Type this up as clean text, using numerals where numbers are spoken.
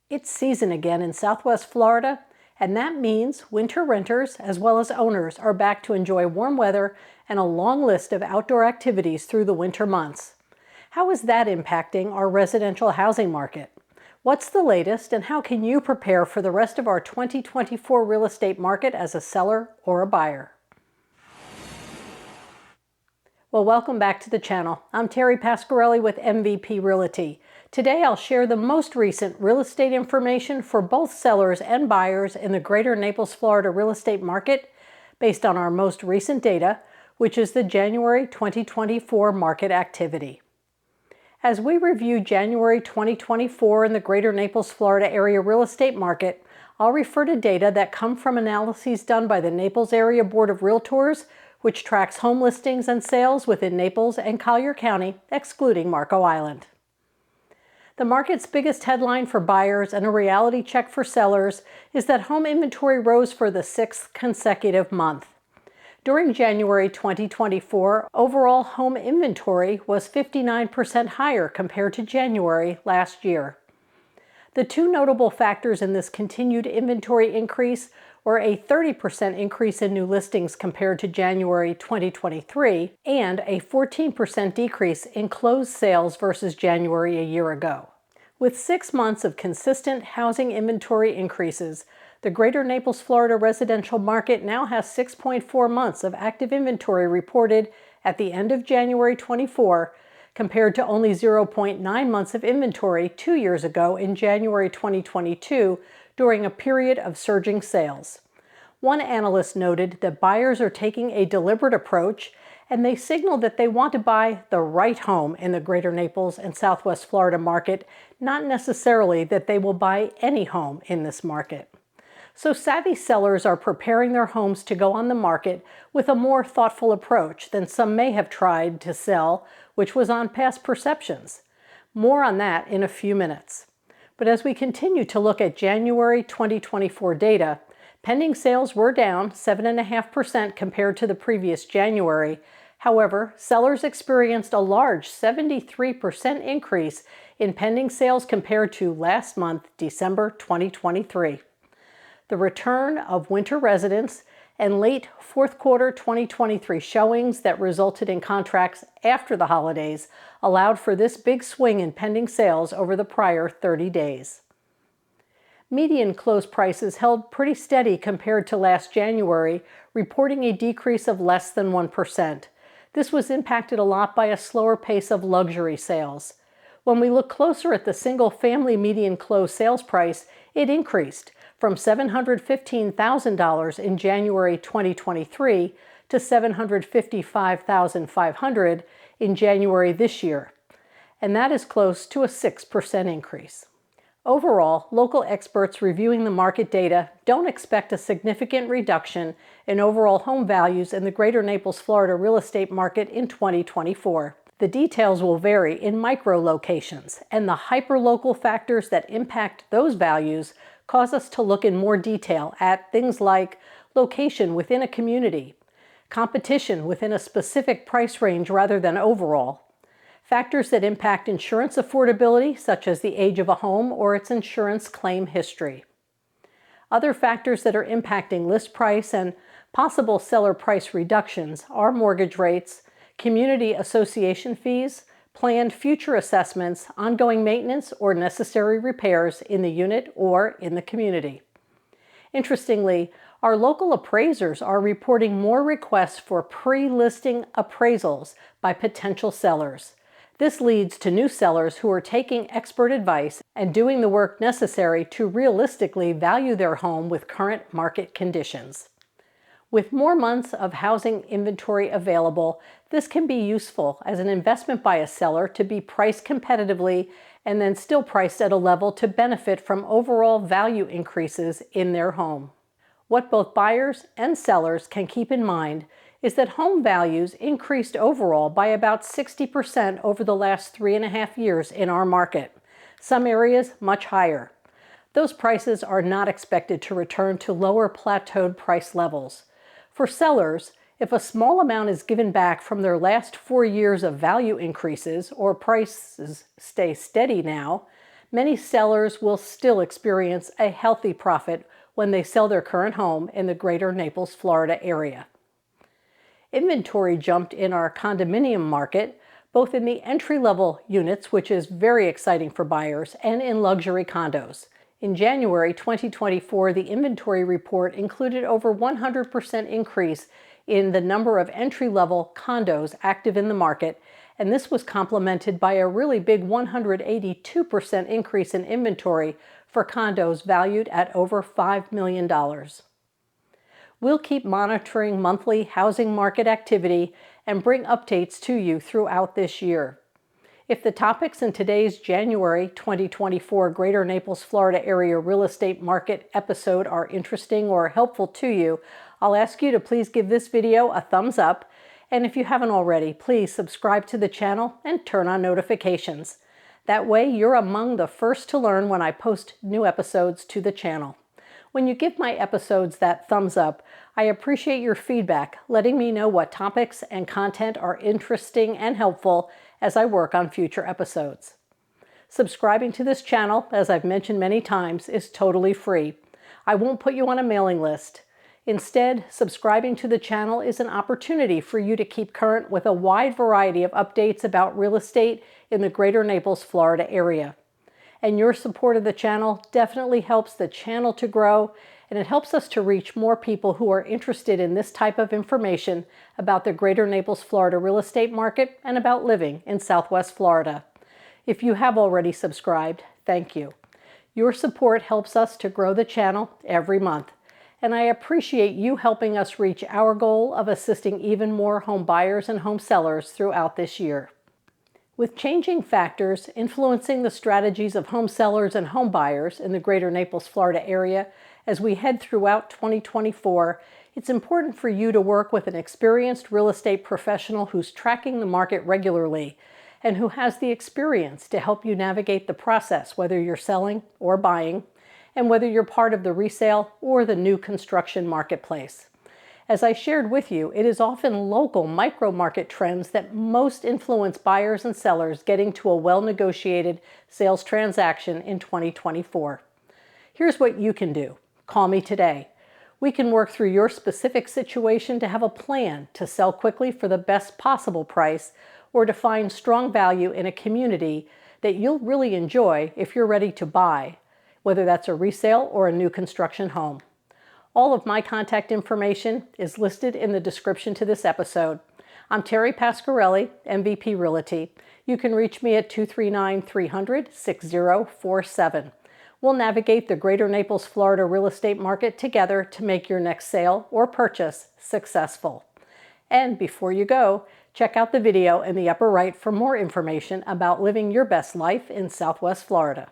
It's season again in Southwest Florida, and that means winter renters as well as owners are back to enjoy warm weather and a long list of outdoor activities through the winter months. How is that impacting our residential housing market? What's the latest, and how can you prepare for the rest of our 2024 real estate market as a seller or a buyer? Well, welcome back to the channel. I'm Terri Pascarelli with MVP Realty. Today I'll share the most recent real estate information for both sellers and buyers in the greater Naples, Florida real estate market based on our most recent data, which is the January 2024 market activity. As we review January 2024 in the greater Naples, Florida area real estate market, I'll refer to data that come from analyses done by the Naples Area Board of Realtors, which tracks home listings and sales within Naples and Collier County, excluding Marco Island. The market's biggest headline for buyers and a reality check for sellers is that home inventory rose for the 6th consecutive month. During January 2024, overall home inventory was 59% higher compared to January last year. The two notable factors in this continued inventory increase were a 30% increase in new listings compared to January 2023 and a 14% decrease in closed sales versus January a year ago. With 6 months of consistent housing inventory increases, the greater Naples, Florida residential market now has 6.4 months of active inventory reported at the end of January 24, compared to only 0.9 months of inventory 2 years ago in January 2022 during a period of surging sales. One analyst noted that buyers are taking a deliberate approach, and they signal that they want to buy the right home in the greater Naples and Southwest Florida market, not necessarily that they will buy any home in this market. So savvy sellers are preparing their homes to go on the market with a more thoughtful approach than some may have tried to sell, which was on past perceptions. More on that in a few minutes. But as we continue to look at January 2024 data, pending sales were down 7.5% compared to the previous January. However, sellers experienced a large 73% increase in pending sales compared to last month, December 2023. The return of winter residents and late fourth quarter 2023 showings that resulted in contracts after the holidays allowed for this big swing in pending sales over the prior 30 days. Median close prices held pretty steady compared to last January, reporting a decrease of less than 1%. This was impacted a lot by a slower pace of luxury sales. When we look closer at the single-family median close sales price, it increased from $715,000 in January 2023 to $755,500 in January this year, and that is close to a 6% increase. Overall, local experts reviewing the market data don't expect a significant reduction in overall home values in the greater Naples, Florida real estate market in 2024. The details will vary in micro locations, and the hyperlocal factors that impact those values cause us to look in more detail at things like location within a community, competition within a specific price range rather than overall, factors that impact insurance affordability, such as the age of a home or its insurance claim history. Other factors that are impacting list price and possible seller price reductions are mortgage rates, community association fees, planned future assessments, ongoing maintenance, or necessary repairs in the unit or in the community. Interestingly, our local appraisers are reporting more requests for pre-listing appraisals by potential sellers. This leads to new sellers who are taking expert advice and doing the work necessary to realistically value their home with current market conditions. With more months of housing inventory available, this can be useful as an investment by a seller to be priced competitively and then still priced at a level to benefit from overall value increases in their home. What both buyers and sellers can keep in mind is that home values increased overall by about 60% over the last 3.5 years in our market, some areas much higher. Those prices are not expected to return to lower plateaued price levels. For sellers, if a small amount is given back from their last 4 years of value increases or prices stay steady now, many sellers will still experience a healthy profit when they sell their current home in the greater Naples, Florida area. Inventory jumped in our condominium market, both in the entry-level units, which is very exciting for buyers, and in luxury condos. In January 2024, the inventory report included over 100% increase in the number of entry-level condos active in the market, and this was complemented by a really big 182% increase in inventory for condos valued at over $5 million. We'll keep monitoring monthly housing market activity and bring updates to you throughout this year. If the topics in today's January 2024 Greater Naples, Florida area real estate market episode are interesting or helpful to you, I'll ask you to please give this video a thumbs up, and if you haven't already, please subscribe to the channel and turn on notifications. That way you're among the first to learn when I post new episodes to the channel. When you give my episodes that thumbs up, I appreciate your feedback, letting me know what topics and content are interesting and helpful as I work on future episodes. Subscribing to this channel, as I've mentioned many times, is totally free. I won't put you on a mailing list. Instead, subscribing to the channel is an opportunity for you to keep current with a wide variety of updates about real estate in the greater Naples, Florida area. And your support of the channel definitely helps the channel to grow, and it helps us to reach more people who are interested in this type of information about the greater Naples, Florida real estate market and about living in Southwest Florida. If you have already subscribed, thank you. Your support helps us to grow the channel every month, and I appreciate you helping us reach our goal of assisting even more home buyers and home sellers throughout this year. With changing factors influencing the strategies of home sellers and home buyers in the greater Naples, Florida area as we head throughout 2024, it's important for you to work with an experienced real estate professional who's tracking the market regularly and who has the experience to help you navigate the process, whether you're selling or buying, and whether you're part of the resale or the new construction marketplace. As I shared with you, it is often local micro-market trends that most influence buyers and sellers getting to a well-negotiated sales transaction in 2024. Here's what you can do. Call me today. We can work through your specific situation to have a plan to sell quickly for the best possible price or to find strong value in a community that you'll really enjoy if you're ready to buy, whether that's a resale or a new construction home. All of my contact information is listed in the description to this episode. I'm Terri Pascarelli, MVP Realty. You can reach me at 239-300-6047. We'll navigate the greater Naples, Florida real estate market together to make your next sale or purchase successful. And before you go, check out the video in the upper right for more information about living your best life in Southwest Florida.